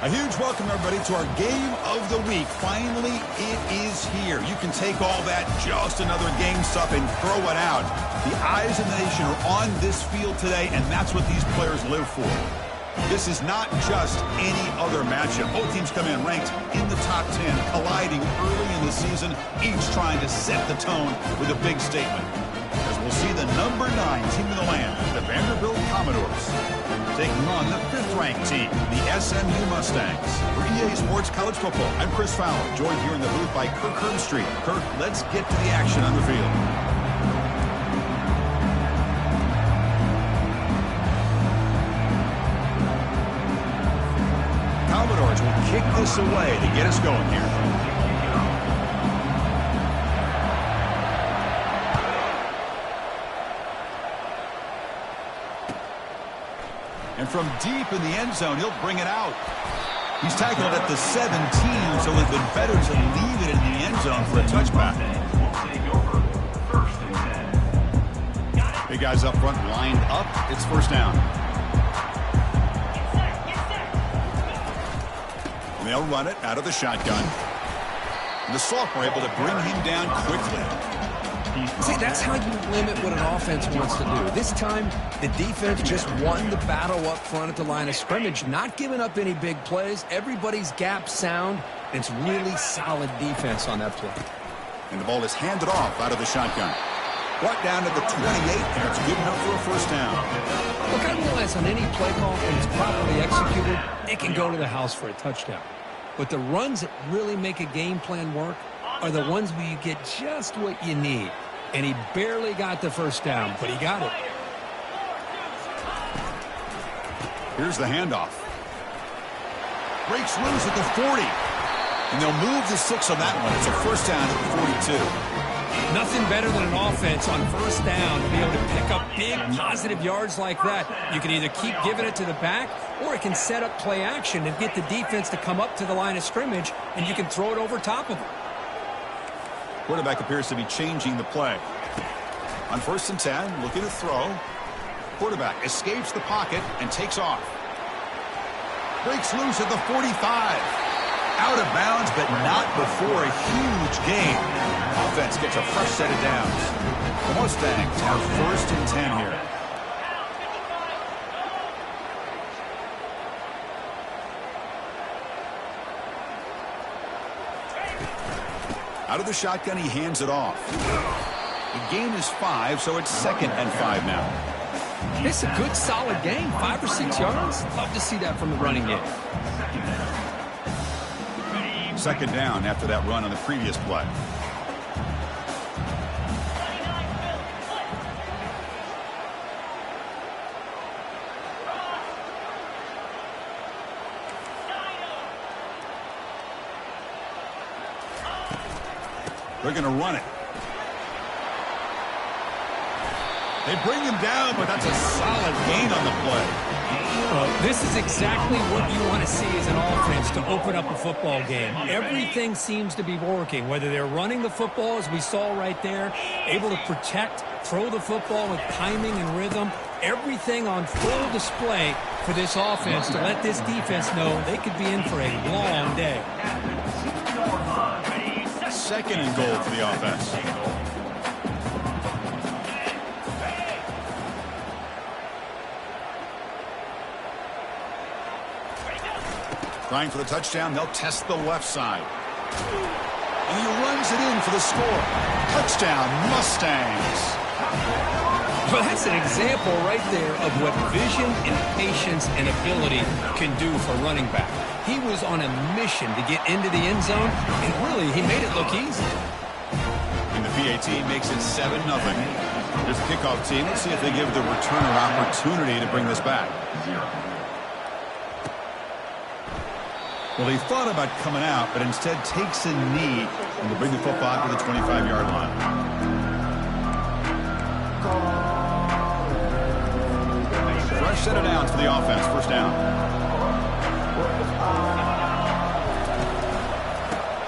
A huge welcome, everybody, to our game of the week. Finally, it is here. You can take all that just another game stuff and throw it out. The eyes of the nation are on this field today, and that's what these players live for. This is not just any other matchup. Both teams come in ranked in the top 10, colliding early in the season, each trying to set the tone with a big statement. As we'll see the number 9 team in the land, the Vanderbilt Commodores, taking on the 5th-ranked team, the SMU Mustangs. For EA Sports College Football, I'm Chris Fowler, joined here in the booth by Kirk Herbstreit. Kirk, let's get to the action on the field. Commodores will kick this away to get us going here. And from deep in the end zone, he'll bring it out. He's tackled at the 17, so it's been better to leave it in the end zone for a touchback. Big guys up front lined up. It's first down. And they'll run it out of the shotgun. And the sophomore able to bring him down quickly. See, that's how you limit what an offense wants to do. This time, the defense just won the battle up front at the line of scrimmage, not giving up any big plays. Everybody's gap sound, and it's really solid defense on that play. And the ball is handed off out of the shotgun. Brought down to the 28, and it's good enough for a first down. Look, I realize on any play call, when it's properly executed, it can go to the house for a touchdown. But the runs that really make a game plan work are the ones where you get just what you need. And he barely got the first down, but he got it. Here's the handoff. Breaks loose at the 40. And they'll move the 6 on that one. It's a first down at the 42. Nothing better than an offense on first down to be able to pick up big positive yards like that. You can either keep giving it to the back, or it can set up play action and get the defense to come up to the line of scrimmage, and you can throw it over top of it. Quarterback appears to be changing the play. On first and 10, looking to throw. Quarterback escapes the pocket and takes off. Breaks loose at the 45. Out of bounds, but not before a huge gain. Offense gets a fresh set of downs. The Mustangs have first and 10 here. Out of the shotgun, he hands it off. The gain is 5, so it's 2nd and 5 now. It's a good, solid game. 5 or 6 yards. Love to see that from the running game. 2nd down after that run on the previous play. They're going to run it. They bring him down, but that's a solid gain on the play. This is exactly what you want to see as an offense to open up a football game. Everything seems to be working, whether they're running the football, as we saw right there, able to protect, throw the football with timing and rhythm. Everything on full display for this offense to let this defense know they could be in for a long day. 2nd and goal for the offense. Trying for the touchdown, they'll test the left side. And he runs it in for the score. Touchdown, Mustangs. Well, that's an example right there of what vision and patience and ability can do for running back. He was on a mission to get into the end zone, and really, he made it look easy. And the PAT makes it 7-0. Here's the kickoff team. Let's see if they give the returner opportunity to bring this back. Well, he thought about coming out, but instead takes a knee and will bring the football to the 25-yard line. Fresh set of downs for the offense. First down.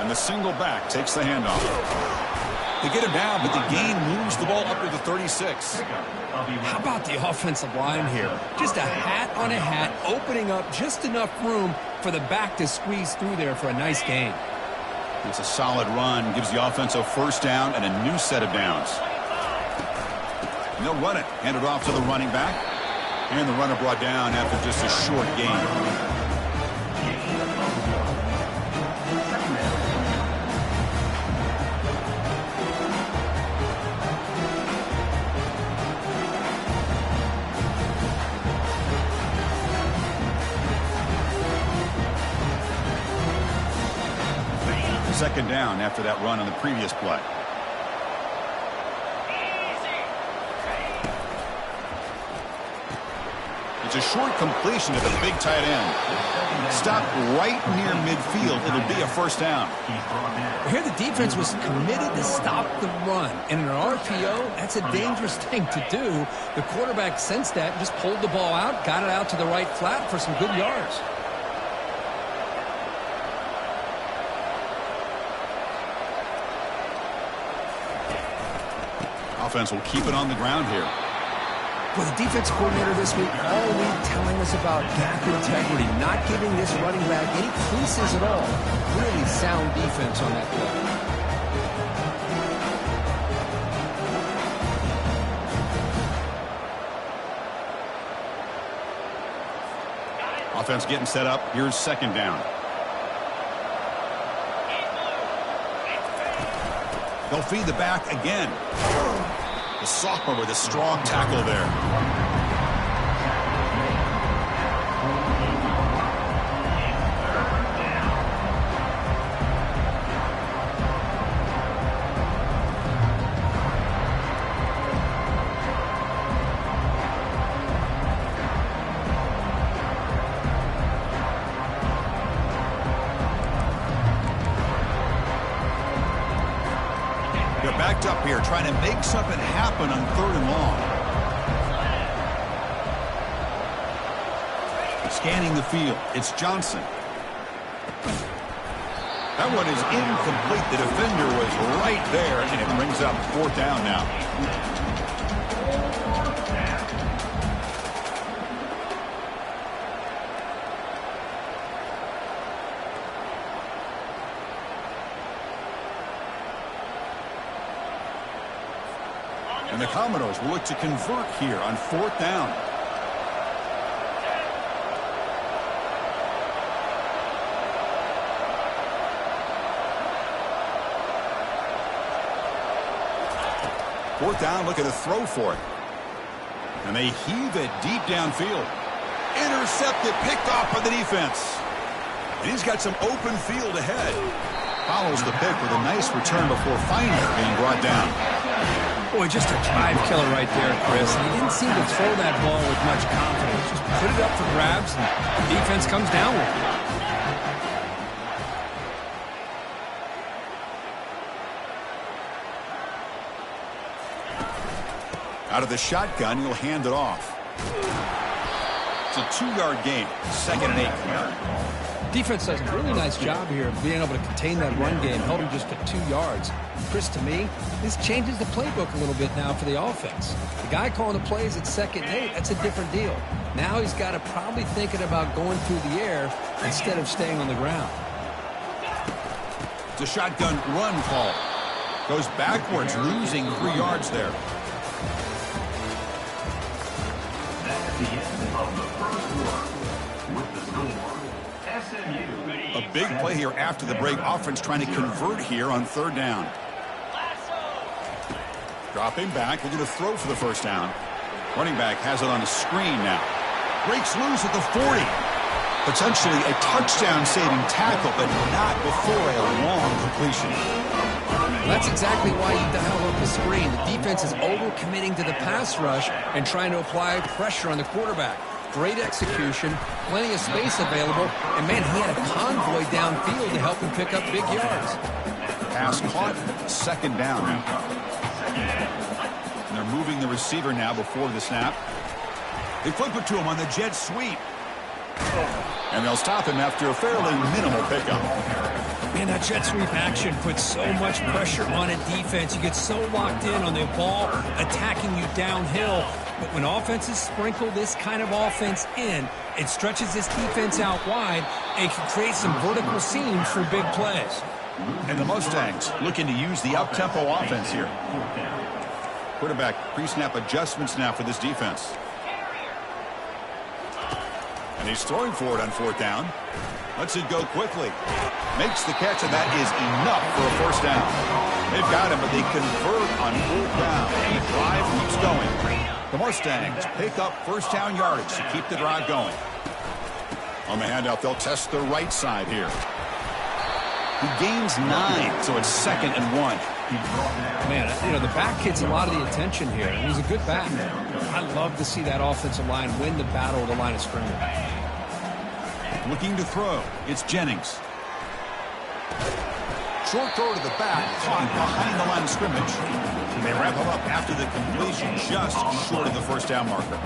And the single back takes the handoff. They get him down, but the gain moves the ball up to the 36. How about the offensive line here? Just a hat on a hat, opening up just enough room for the back to squeeze through there for a nice gain. It's a solid run, gives the offense a first down and a new set of downs. And they'll run it, hand it off to the running back. And the runner brought down after just a short gain. Second down after that run on the previous play. It's a short completion to the big tight end. Stopped right near midfield. It'll be a first down. Here the defense was committed to stop the run. And in an RPO, that's a dangerous thing to do. The quarterback sensed that, just pulled the ball out, got it out to the right flat for some good yards. Offense will keep it on the ground here. Well, the defense coordinator this week all week telling us about gap integrity, not giving this running back any creases at all. Really sound defense on that play. Offense getting set up. Here's second down. They'll feed the back again. The sophomore with a strong tackle there. Backed up here, trying to make something happen on third and long. Scanning the field, it's Johnson. That one is incomplete. The defender was right there, and it brings up fourth down now. And the Commodores will look to convert here on fourth down. Fourth down, looking to throw for it. And they heave it deep downfield. Intercepted, picked off by the defense. And he's got some open field ahead. Follows the pick with a nice return before finally being brought down. Boy, just a drive killer right there, Chris. He didn't seem to throw that ball with much confidence. Just put it up for grabs, and the defense comes down with it. Out of the shotgun, he'll hand it off. It's a 2-yard gain, 2nd and 8. Defense does a really nice job here of being able to contain that run game, held him just to 2 yards. Chris, to me, this changes the playbook a little bit now for the offense. The guy calling the plays at 2nd and 8, that's a different deal. Now he's got to probably thinking about going through the air instead of staying on the ground. It's a shotgun run call. Goes backwards, losing 3 yards there. A big play here after the break. Offense trying to convert here on third down. Dropping back, looking to throw for the first down. Running back has it on a screen now. Breaks loose at the 40. Potentially a touchdown-saving tackle, but not before a long completion. That's exactly why you dial up the screen. The defense is over-committing to the pass rush and trying to apply pressure on the quarterback. Great execution, plenty of space available, and, man, he had a convoy downfield to help him pick up big yards. Pass caught, second down. And they're moving the receiver now before the snap. They flip it to him on the jet sweep. And they'll stop him after a fairly minimal pickup. Man, that jet sweep action puts so much pressure on a defense. You get so locked in on the ball attacking you downhill. But when offenses sprinkle this kind of offense in, it stretches this defense out wide and can create some vertical seams for big plays. And the Mustangs looking to use the up-tempo offense here. Quarterback pre-snap adjustments now for this defense. And he's throwing for it on 4th down. Lets it go quickly. Makes the catch, and that is enough for a 1st down. They've got him, but they convert on 4th down. And the drive keeps going. The Mustangs pick up 1st down yardage to keep the drive going. On the handout, they'll test the right side here. He gains 9, so it's 2nd and 1. Man, you know, the back gets a lot of the attention here. He's a good back. I love to see that offensive line win the battle at the line of scrimmage. Looking to throw. It's Jennings. Short throw to the back, caught behind the line of scrimmage. They wrap him up after the completion, just short of the 1st down marker.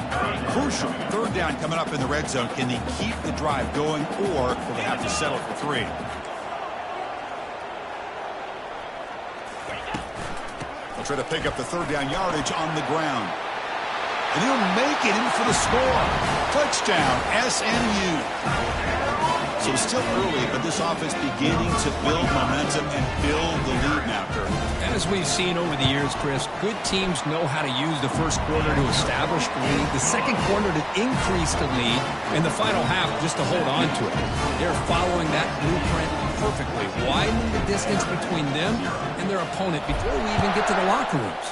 Crucial 3rd down coming up in the red zone. Can they keep the drive going, or will they have to settle for 3? They'll try to pick up the 3rd down yardage on the ground. And he'll make it in for the score. Touchdown, SMU. So it's still early, but this offense beginning to build momentum and build the lead now, Kirk. As we've seen over the years, Chris, good teams know how to use the 1st quarter to establish the lead, the 2nd quarter to increase the lead, and the final half just to hold on to it. They're following that blueprint perfectly, widening the distance between them and their opponent before we even get to the locker rooms.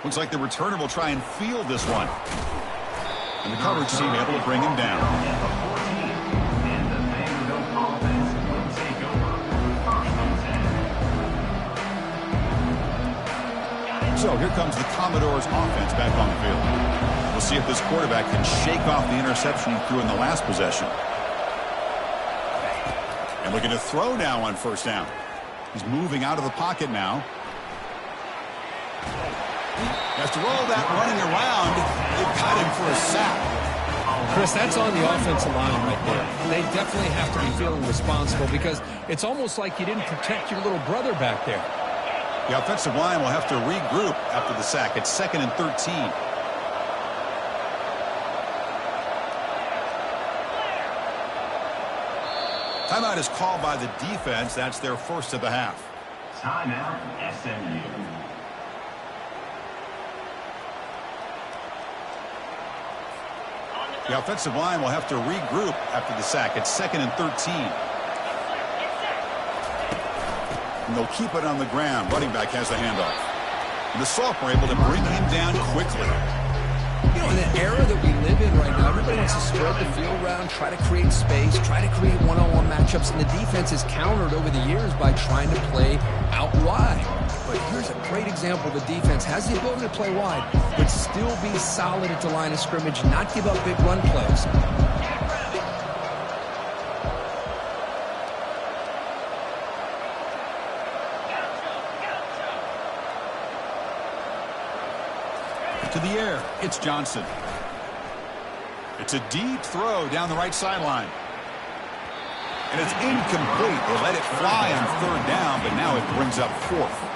Looks like the returner will try and field this one. And the coverage team able to bring him down. So here comes the Commodores offense back on the field. We'll see if this quarterback can shake off the interception he threw in the last possession. And looking to throw now on 1st down. He's moving out of the pocket now. Has to roll that running around. They've got him for a sack. Chris, that's on the offensive line right there. They definitely have to be feeling responsible because it's almost like you didn't protect your little brother back there. The offensive line will have to regroup after the sack. It's 2nd and 13. Timeout is called by the defense. That's their 1st of the half. Timeout, SMU. The offensive line will have to regroup after the sack. It's 2nd and 13. And they'll keep it on the ground. Running back has the handoff. And the sophomore able to bring him down quickly. You know, in the era that we live in right now, everybody wants to spread the field around, try to create space, try to create one-on-one matchups, and the defense is countered over the years by trying to play out wide. But here's a great example. The defense has the ability to play wide, but still be solid at the line of scrimmage, not give up big run plays. To the air, it's Johnson. It's a deep throw down the right sideline. And it's incomplete. They let it fly on 3rd down, but now it brings up 4th.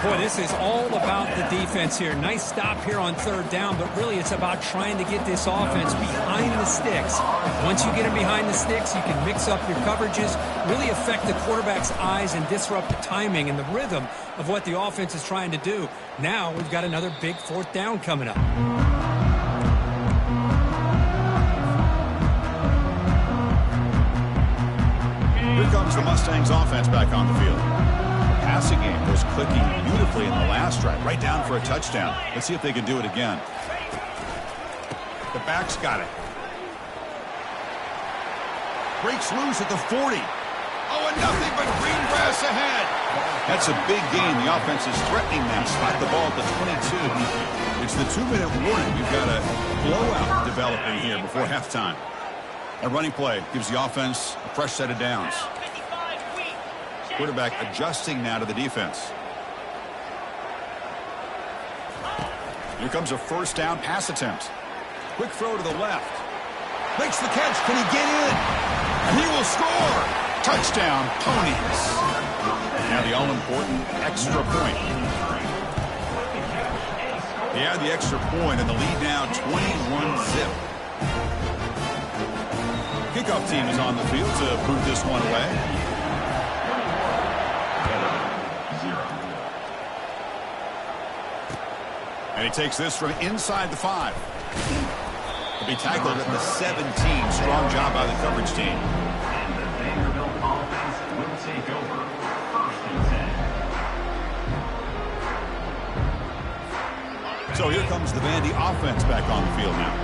Boy, this is all about the defense here. Nice stop here on 3rd down, but really it's about trying to get this offense behind the sticks. Once you get them behind the sticks, you can mix up your coverages, really affect the quarterback's eyes and disrupt the timing and the rhythm of what the offense is trying to do. Now we've got another big 4th down coming up. Here comes the Mustangs offense back on the field. The passing game was clicking beautifully in the last drive, right down for a touchdown. Let's see if they can do it again. The back's got it. Breaks loose at the 40. Oh, and nothing but green grass ahead. That's a big gain. The offense is threatening them. Spot the ball at the 22. It's the 2-minute warning. We've got a blowout developing here before halftime. A running play gives the offense a fresh set of downs. Quarterback adjusting now to the defense. Here comes a 1st down pass attempt. Quick throw to the left. Makes the catch. Can he get in? And he will score. Touchdown, Ponies. Now the all-important extra point. He had the extra point, and the lead now 21-zip. Kickoff team is on the field to put this one away. And he takes this from inside the 5. He'll be tackled at the 17. Strong job by the coverage team. And the Vanderbilt offense will take over. 1st and 10. So here comes the Vandy offense back on the field now.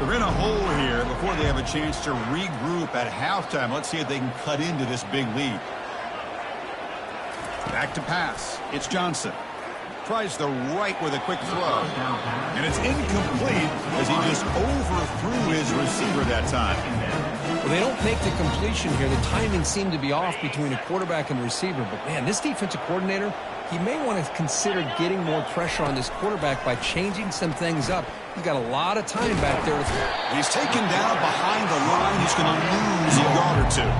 They're in a hole here before they have a chance to regroup at halftime. Let's see if they can cut into this big lead. Back to pass. It's Johnson. Tries the right with a quick throw. And it's incomplete as he just overthrew his receiver that time. Well, they don't make the completion here. The timing seemed to be off between a quarterback and the receiver. But, man, this defensive coordinator, he may want to consider getting more pressure on this quarterback by changing some things up. He's got a lot of time back there. He's taken down behind the line. He's going to lose a yard or two.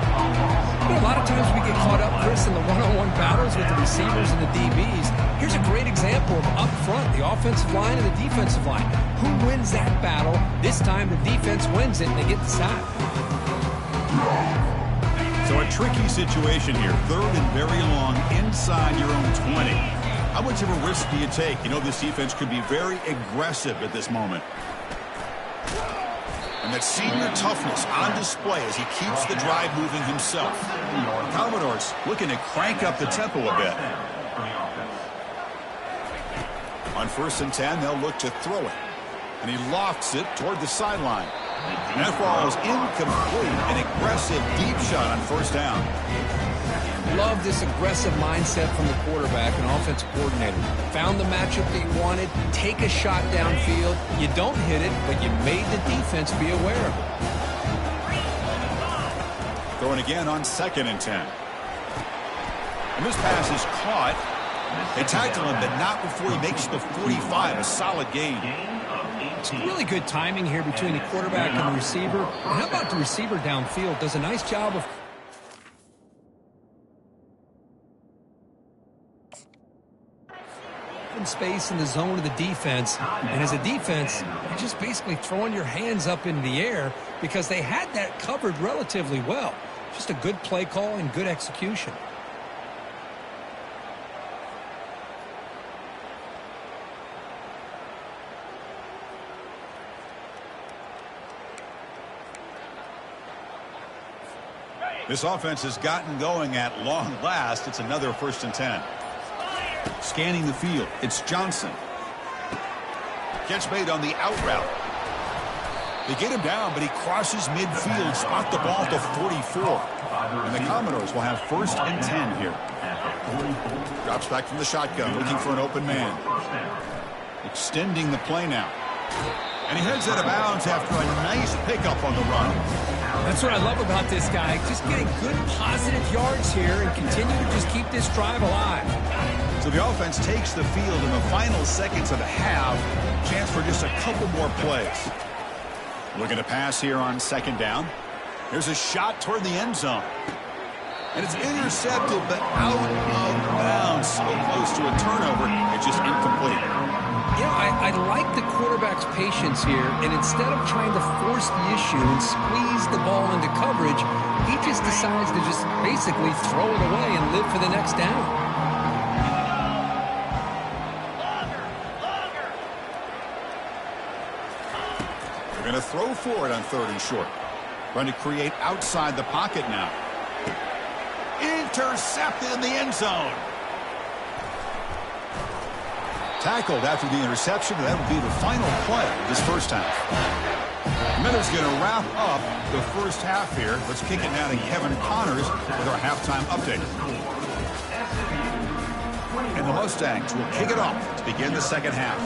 You know, a lot of times we get caught up, Chris, in the one-on-one battles with the receivers and the DBs. Here's a great example of up front, the offensive line and the defensive line. Who wins that battle? This time the defense wins it and they get the sack. So a tricky situation here. 3rd and very long inside your own 20. How much of a risk do you take? You know this defense could be very aggressive at this moment. And that senior toughness on display as he keeps the drive moving himself. Commodores looking to crank up the tempo a bit. On 1st and 10, they'll look to throw it. And he lofts it toward the sideline. And that ball is incomplete. An aggressive deep shot on 1st down. Love this aggressive mindset from the quarterback and offensive coordinator. Found the matchup that you wanted. Take a shot downfield. You don't hit it, but you made the defense be aware of it. Throwing again on 2nd and 10. And this pass is caught. They tackle him, but not before he makes the 45. A solid gain. It's really good timing here between the quarterback and the receiver. And how about the receiver downfield? Does a nice job of space in the zone of the defense. And as a defense, you're just basically throwing your hands up in the air because they had that covered relatively well. Just a good play call and good execution. This offense has gotten going at long last. It's another 1st and 10. Scanning the field, it's Johnson. Catch made on the out route. They get him down, but he crosses midfield, spot the ball to 44. And the Commodores will have 1st and 10 here. Drops back from the shotgun, looking for an open man. Extending the play now. And he heads out of bounds after a nice pickup on the run. That's what I love about this guy. Just getting good positive yards here and continue to just keep this drive alive. So the offense takes the field in the final seconds of the half. Chance for just a couple more plays. Looking to pass here on 2nd down. There's a shot toward the end zone. And it's intercepted, but out of bounds. So close to a turnover, it's just incomplete. You know, I like the quarterback's patience here, and instead of trying to force the issue and squeeze the ball into coverage, he just decides to just basically throw it away and live for the next down. They're going to throw for it on 3rd and short. Trying to create outside the pocket now. Intercepted in the end zone. Tackled after the interception. That would be the final play of this 1st half. Miller's going to wrap up the 1st half here. Let's kick it now to Kevin Connors with our halftime update. And the Mustangs will kick it off to begin the 2nd half.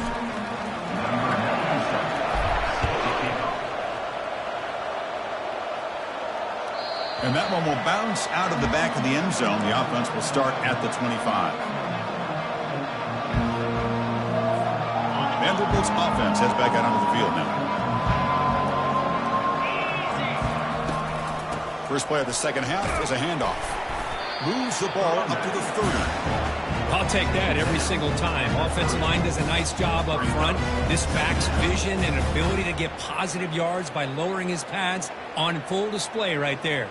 And that one will bounce out of the back of the end zone. The offense will start at the 25. Vanderbilt's offense heads back out onto the field now. First play of the second half is a handoff. Moves the ball up to the 30. I'll take that every single time. Offensive line does a nice job up front. This back's vision and ability to get positive yards by lowering his pads on full display right there.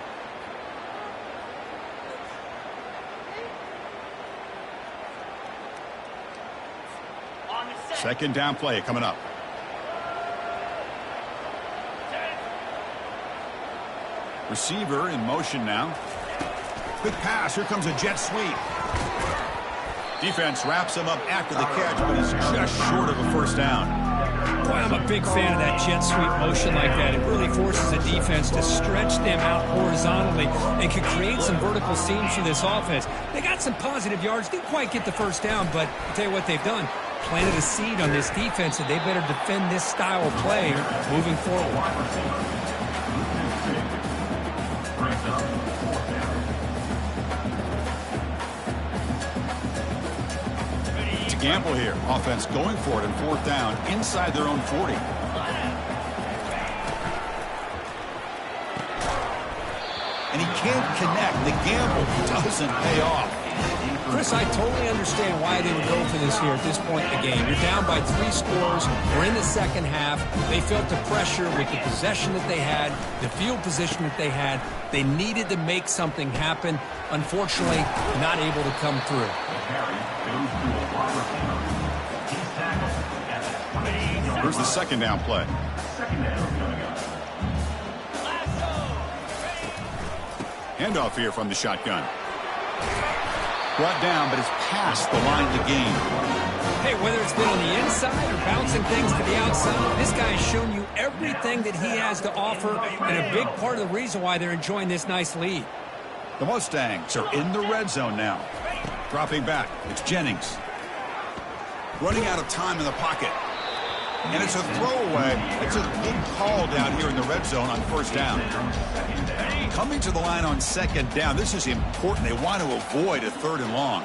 Second down play coming up. Receiver in motion now. Quick pass. Here comes a jet sweep. Defense wraps him up after the catch, but he's just short of a first down. Boy, I'm a big fan of that jet sweep motion like that. It really forces a defense to stretch them out horizontally and can create some vertical seams for this offense. They got some positive yards. Didn't quite get the first down, but I'll tell you what they've done. Planted a seed on this defense that they better defend this style of play moving forward. Gamble here. Offense going for it in fourth down inside their own 40. And he can't connect. The gamble doesn't pay off. Chris, I totally understand why they would go for this here at this point in the game. You're down by 3 scores. We're in the second half. They felt the pressure with the possession that they had, the field position that they had. They needed to make something happen. Unfortunately, not able to come through. Here's the second down play. Handoff here from the shotgun. Brought down, but it's past the line of the game. Hey, whether it's been on the inside or bouncing things to the outside, this guy has shown you everything that he has to offer, and a big part of the reason why they're enjoying this nice lead. The Mustangs are in the red zone now. Dropping back, it's Jennings. Running out of time in the pocket. And it's a throwaway. It's a good call down here in the red zone on first down. Coming to the line on second down. This is important. They want to avoid a third and long.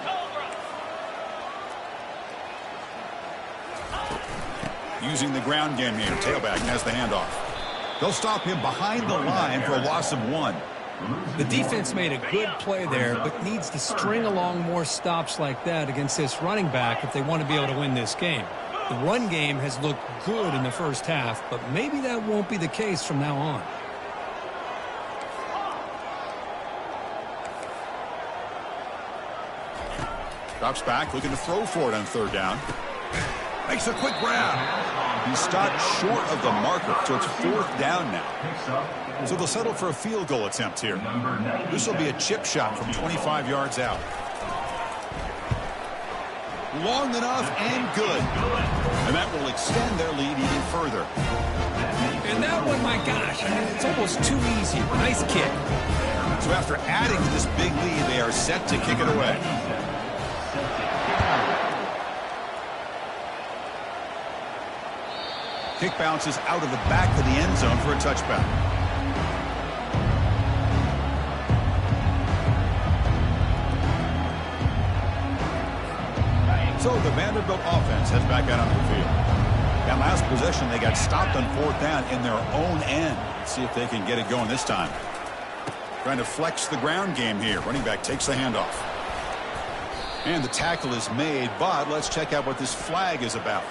Using the ground game here. Tailback has the handoff. They'll stop him behind the line for a loss of 1. The defense made a good play there, but needs to string along more stops like that against this running back if they want to be able to win this game. The run game has looked good in the first half, but maybe that won't be the case from now on. Drops back, looking to throw for it on third down. Makes a quick grab. He stopped short of the marker, so it's fourth down now. So they'll settle for a field goal attempt here. This will be a chip shot from 25 yards out. Long enough and good. And that will extend their lead even further. And that one, my gosh, I mean, it's almost too easy. Nice kick. So after adding to this big lead, they are set to kick it away. Kick bounces out of the back of the end zone for a touchback. So the Vanderbilt offense heads back out onto the field. That last possession, they got stopped on fourth down in their own end. Let's see if they can get it going this time. Trying to flex the ground game here. Running back takes the handoff. And the tackle is made, but let's check out what this flag is about.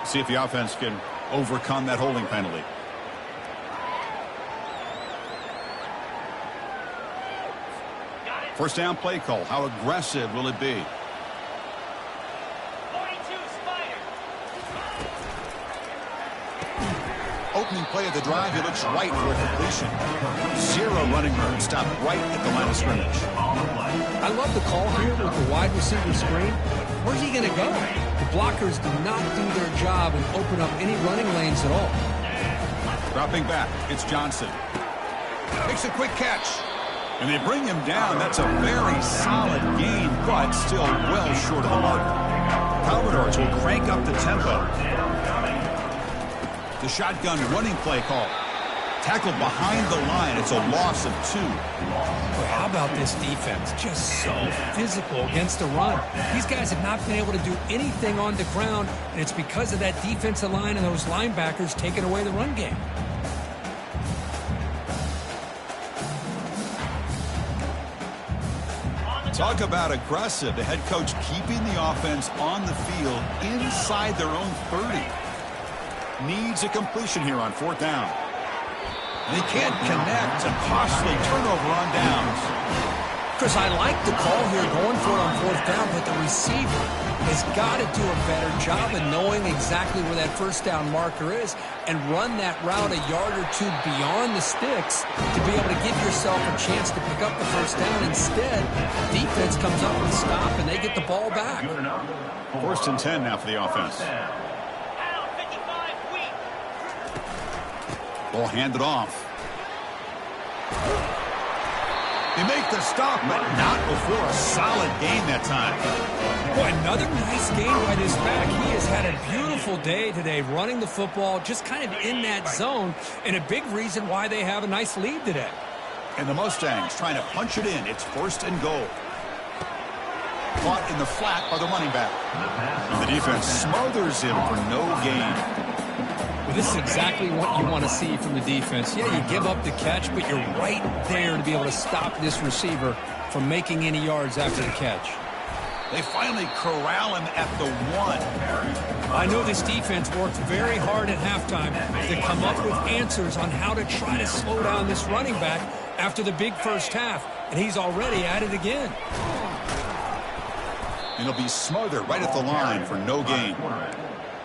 See if the offense can overcome that holding penalty. First down play call. How aggressive will it be? Opening play of the drive, he looks right for a completion. 0 running room, stopped right at the line of scrimmage. I love the call here with the wide receiver screen. Where's he going to go? The blockers do not do their job and open up any running lanes at all. Dropping back, it's Johnson. Makes a quick catch. And they bring him down. That's a very solid gain, but still well short of the mark. Commodores will crank up the tempo. The shotgun running play call. Tackled behind the line. It's a loss of 2. Boy, how about this defense? Just so physical against the run. These guys have not been able to do anything on the ground, and it's because of that defensive line and those linebackers taking away the run game. Talk about aggressive. The head coach keeping the offense on the field inside their own 30. Needs a completion here on 4th down. They can't connect. A costly turnover on downs. Chris, I like the call here going for it on 4th down, but the receiver has got to do a better job of knowing exactly where that 1st down marker is and run that route a yard or two beyond the sticks to be able to give yourself a chance to pick up the 1st down. Instead, defense comes up with a stop, and they get the ball back. 1st and 10 now for the offense. Ball handed off. They make the stop, but not before a solid gain that time. Boy, another nice game by this back. He has had a beautiful day today running the football, just kind of in that zone, and a big reason why they have a nice lead today. And the Mustangs trying to punch it in. It's 1st and goal. Caught in the flat by the running back. And the defense smothers him for no gain. Well, this is exactly what you want to see from the defense. Yeah, you give up the catch, but you're right there to be able to stop this receiver from making any yards after the catch. They finally corral him at the 1. I know this defense worked very hard at halftime to come up with answers on how to try to slow down this running back after the big first half, and he's already at it again. And he'll be smothered right at the line for no gain.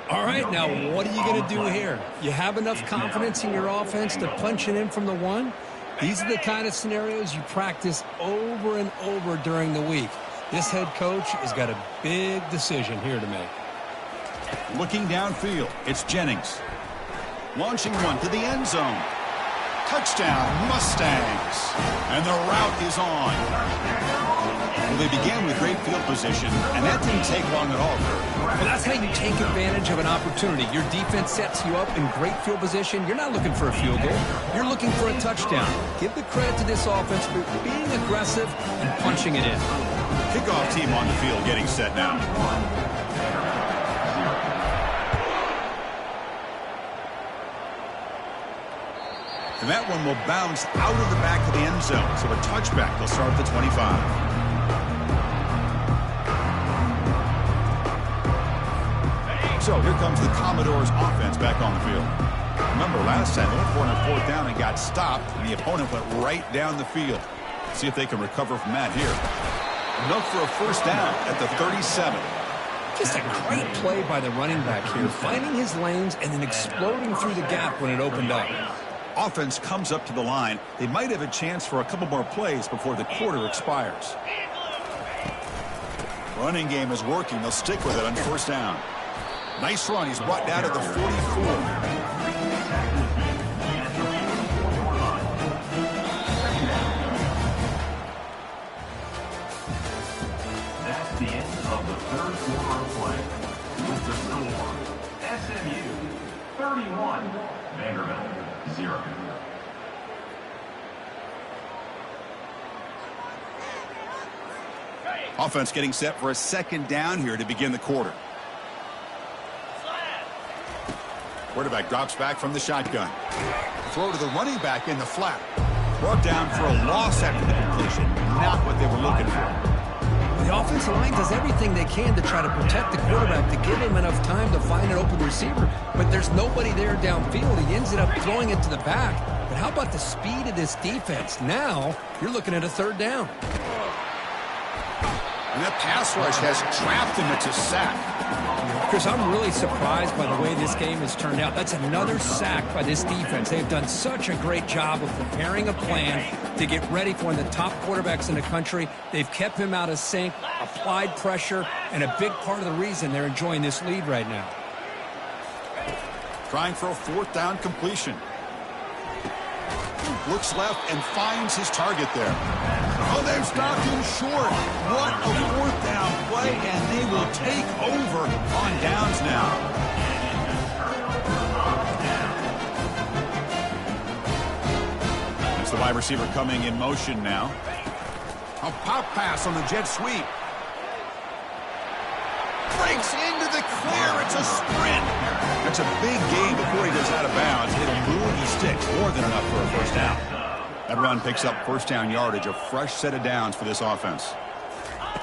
All right, now what are you going to do here? You have enough confidence in your offense to punch it in from the 1? These are the kind of scenarios you practice over and over during the week. This head coach has got a big decision here to make. Looking downfield, it's Jennings. Launching one to the end zone. Touchdown, Mustangs. And the route is on. Well, they began with great field position, and that didn't take long at all. Well, that's how you take advantage of an opportunity. Your defense sets you up in great field position. You're not looking for a field goal. You're looking for a touchdown. Give the credit to this offense for being aggressive and punching it in. Kickoff team on the field getting set now. And that one will bounce out of the back of the end zone. So a touchback will start at the 25. So here comes the Commodores offense back on the field. Remember, last time they went for it on 4th down and got stopped, and the opponent went right down the field. See if they can recover from that here. Enough for a 1st down at the 37. Just a great play by the running back here, finding his lanes and then exploding through the gap when it opened up. Offense comes up to the line. They might have a chance for a couple more plays before the quarter expires. Running game is working. They'll stick with it on 1st down. Nice run. He's brought down to the 44. That's the end of the 3rd quarter of play. With the score, SMU 31, Vanderbilt 0. Offense getting set for a 2nd down here to begin the quarter. Quarterback drops back from the shotgun. Throw to the running back in the flat. Brought down for a loss after the completion. Not what they were looking for. The offensive line does everything they can to try to protect the quarterback, to give him enough time to find an open receiver. But there's nobody there downfield. He ends up throwing it to the back. But how about the speed of this defense? Now you're looking at a 3rd down. And that pass rush has trapped him. It's a sack. Chris, I'm really surprised by the way this game has turned out. That's another sack by this defense. They've done such a great job of preparing a plan to get ready for one of the top quarterbacks in the country. They've kept him out of sync, applied pressure, and a big part of the reason they're enjoying this lead right now. Trying for a 4th down completion. Looks left and finds his target there. Oh, they've stopped him short. What a 4th down play, and they will take over on downs now. It's the wide receiver coming in motion now. A pop pass on the jet sweep. Breaks into the clear. It's a sprint. That's a big gain before he goes out of bounds. It'll move, he sticks. More than enough for a 1st down. That run picks up 1st down yardage, a fresh set of downs for this offense.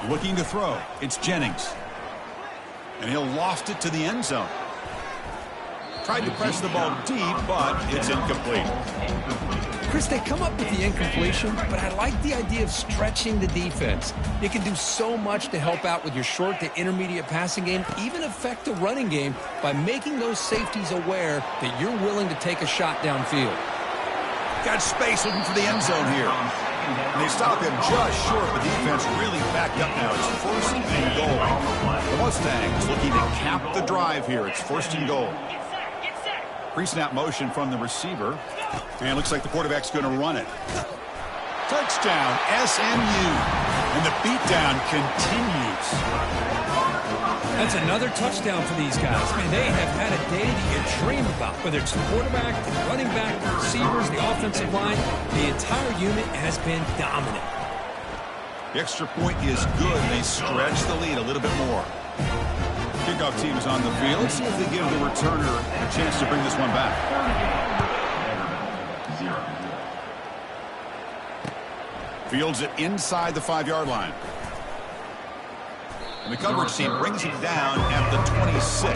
Looking to throw. It's Jennings. And he'll loft it to the end zone. Tried to press the ball deep, but it's incomplete. Chris, they come up with the incompletion, but I like the idea of stretching the defense. You can do so much to help out with your short to intermediate passing game, even affect the running game by making those safeties aware that you're willing to take a shot downfield. Got space looking for the end zone here. And they stop him just short. The defense really backed up now. It's first and goal. The Mustangs looking to cap the drive here. It's first and goal. Pre-snap motion from the receiver. And looks like the quarterback's going to run it. Touchdown, SMU. And the beatdown continues. That's another touchdown for these guys. Man, they have had a day that you dream about. Whether it's the quarterback, the running back, the receivers, the offensive line, the entire unit has been dominant. The extra point is good. They stretch the lead a little bit more. Kickoff team is on the field. Let's see if they give the returner a chance to bring this one back. Fields it inside the 5-yard line. And the coverage team brings it down at the 26.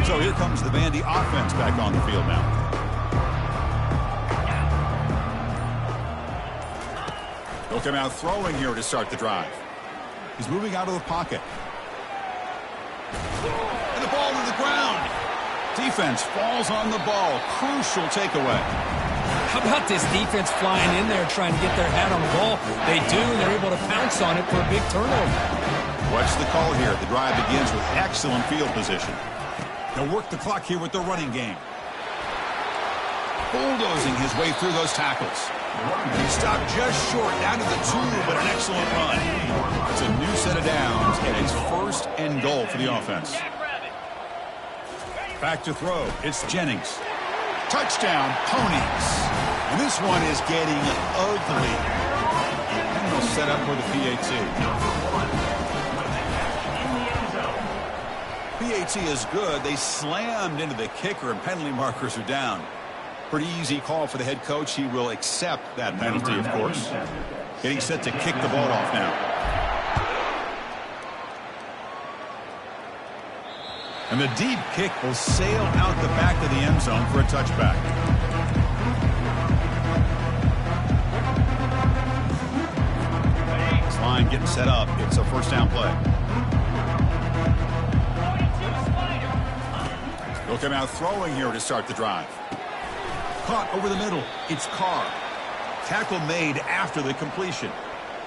So here comes the Vandy offense back on the field now. He'll come out throwing here to start the drive. He's moving out of the pocket. And the ball to the ground. Defense falls on the ball. Crucial takeaway. How about this defense flying in there trying to get their hat on the ball? They do, and they're able to pounce on it for a big turnover. Watch the call here. The drive begins with excellent field position. They'll work the clock here with the running game. Bulldozing his way through those tackles. He stopped just short, down to the 2, but an excellent run. It's a new set of downs, and it's first and goal for the offense. Back to throw. It's Jennings. Touchdown, Ponies. And this one is getting ugly. And they'll set up for the PAT. PAT is good. They slammed into the kicker, and penalty markers are down. Pretty easy call for the head coach. He will accept that penalty, of course. Getting set to kick the ball off now. And the deep kick will sail out the back of the end zone for a touchback. This line getting set up. It's a first down play. He'll come out throwing here to start the drive. Caught over the middle. It's Carr. Tackle made after the completion.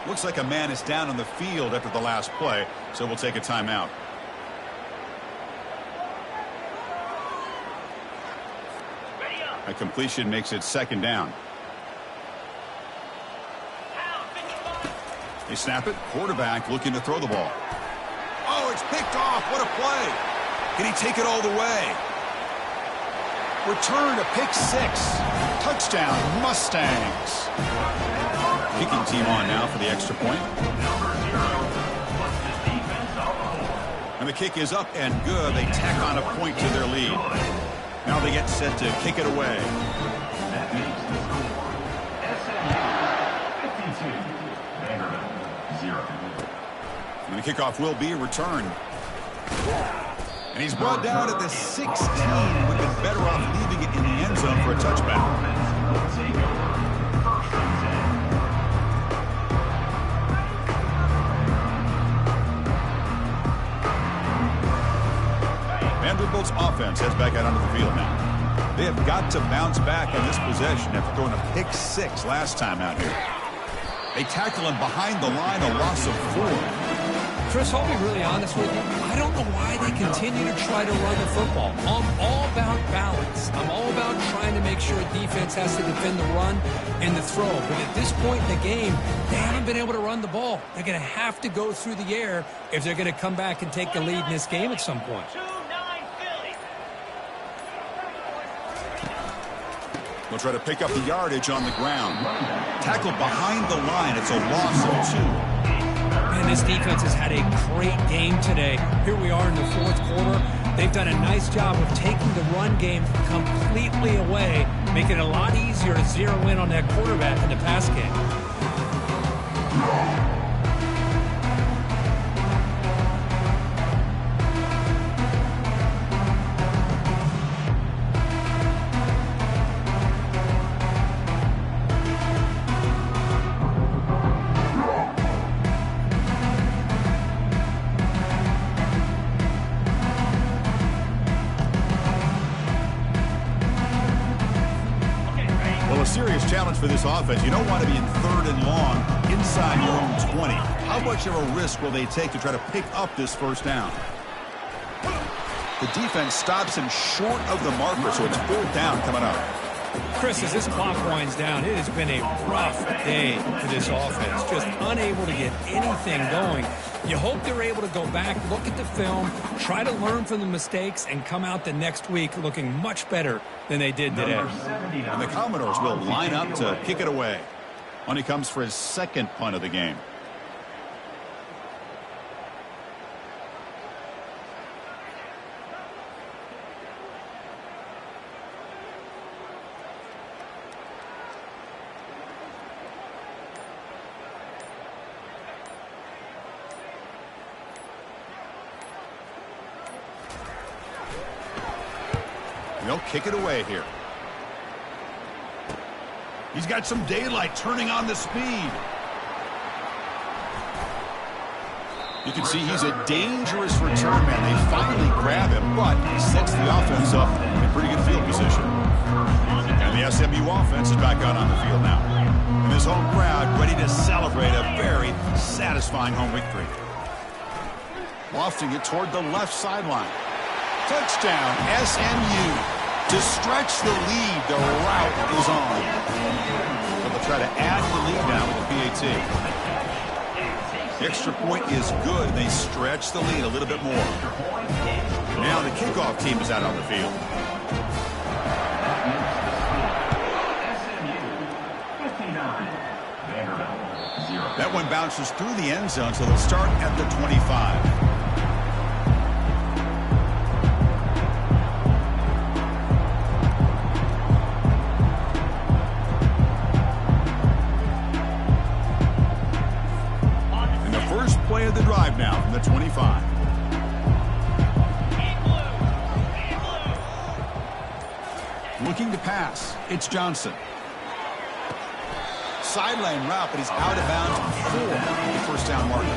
Looks like a man is down on the field after the last play, so we'll take a timeout. A completion makes it second down. They snap it. Quarterback looking to throw the ball. Oh, it's picked off. What a play. Can he take it all the way? Return to pick 6. Touchdown, Mustangs. Kicking team on now for the extra point. And the kick is up and good. They tack on a point to their lead. Now they get set to kick it away. And the kickoff will be returned. And he's brought down at the 16. Would have been better off leaving it in the end zone for a touchback. Vanderbilt's offense heads back out onto the field now. They have got to bounce back on this possession after throwing a pick 6 last time out here. They tackle him behind the line, a loss of 4. Chris, I'll be really honest with you. I don't know why they continue to try to run the football. I'm all about balance. I'm all about trying to make sure defense has to defend the run and the throw. But at this point in the game, they haven't been able to run the ball. They're going to have to go through the air if they're going to come back and take the lead in this game at some point. They'll try to pick up the yardage on the ground. Tackle behind the line. It's a loss of 2. Man, And this defense has had a great game today. Here we are in the fourth quarter. They've done a nice job of taking the run game completely away, making it a lot easier to zero in on that quarterback in the pass game. Serious challenge for this offense. You don't want to be in 3rd and long inside your own 20. How much of a risk will they take to try to pick up this first down? The defense stops him short of the marker, so it's 4th down coming up. Chris, as this clock winds down, it has been a rough day for this offense. Just unable to get anything going. You hope they're able to go back, look at the film, try to learn from the mistakes, and come out the next week looking much better than they did today. And the Commodores will line up to kick it away when he comes for his 2nd punt of the game. They'll kick it away here. He's got some daylight turning on the speed. You can see he's a dangerous return man. They finally grab him, but he sets the offense up in pretty good field position. And the SMU offense is back out on the field now. And this home crowd ready to celebrate a very satisfying home victory. Lofting it toward the left sideline. Touchdown, SMU. To stretch the lead, the route is on. So they'll try to add the lead now with the PAT. The extra point is good. They stretch the lead a little bit more. Now the kickoff team is out on the field. That one bounces through the end zone, so they'll start at the 25. Of the drive now from the 25. Looking to pass. It's Johnson. Sideline route, but he's out of bounds before the first down marker.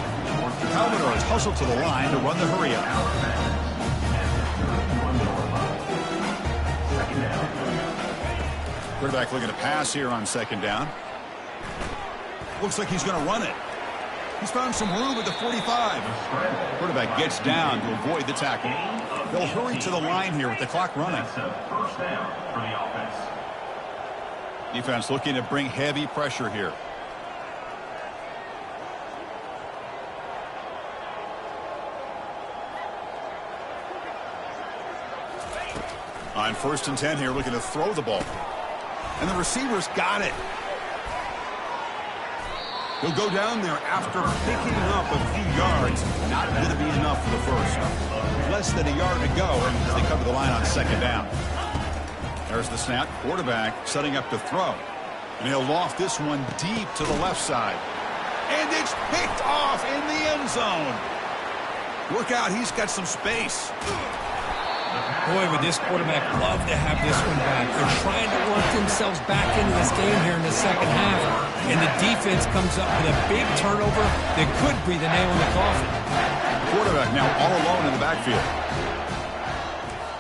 The Commodores hustle to the line to run the hurry up. Quarterback looking to pass here on 2nd down. Looks like he's going to run it. He's found some room at the 45. Quarterback gets down to avoid the tackle. They'll hurry to the line here with the clock running. First down for the offense. Defense looking to bring heavy pressure here. On 1st and 10 here, looking to throw the ball. And the receivers got it. He'll go down there after picking up a few yards. Not going to be enough for the first. Less than a yard to go as they come to the line on 2nd down. There's the snap. Quarterback setting up to throw. And he'll loft this one deep to the left side. And it's picked off in the end zone. Look out, he's got some space. Boy, would this quarterback love to have this one back. They're trying to work themselves back into this game here in the 2nd half. And the defense comes up with a big turnover that could be the nail in the coffin. Quarterback now all alone in the backfield.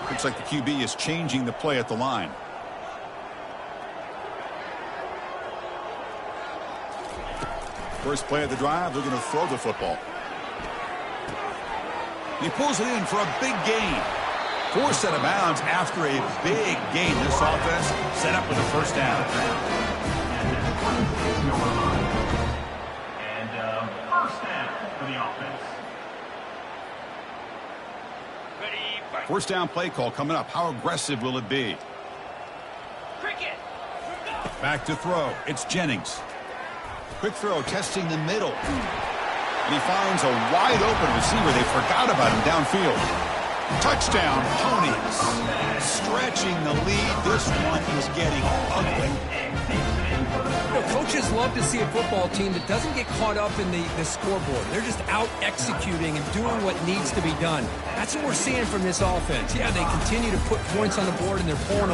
Looks like the QB is changing the play at the line. First play of the drive, they're going to throw the football. He pulls it in for a big gain. Forced out of bounds after a big gain. This offense set up with a first down. And first down for the offense. First down play call coming up. How aggressive will it be? Back to throw. It's Jennings. Quick throw testing the middle. And he finds a wide-open receiver. They forgot about him downfield. Touchdown, Ponies. Stretching the lead. This one is getting ugly. Coaches love to see a football team that doesn't get caught up in the scoreboard. They're just out executing and doing what needs to be done. That's what we're seeing from this offense. Yeah, they continue to put points on the board, and they're pulling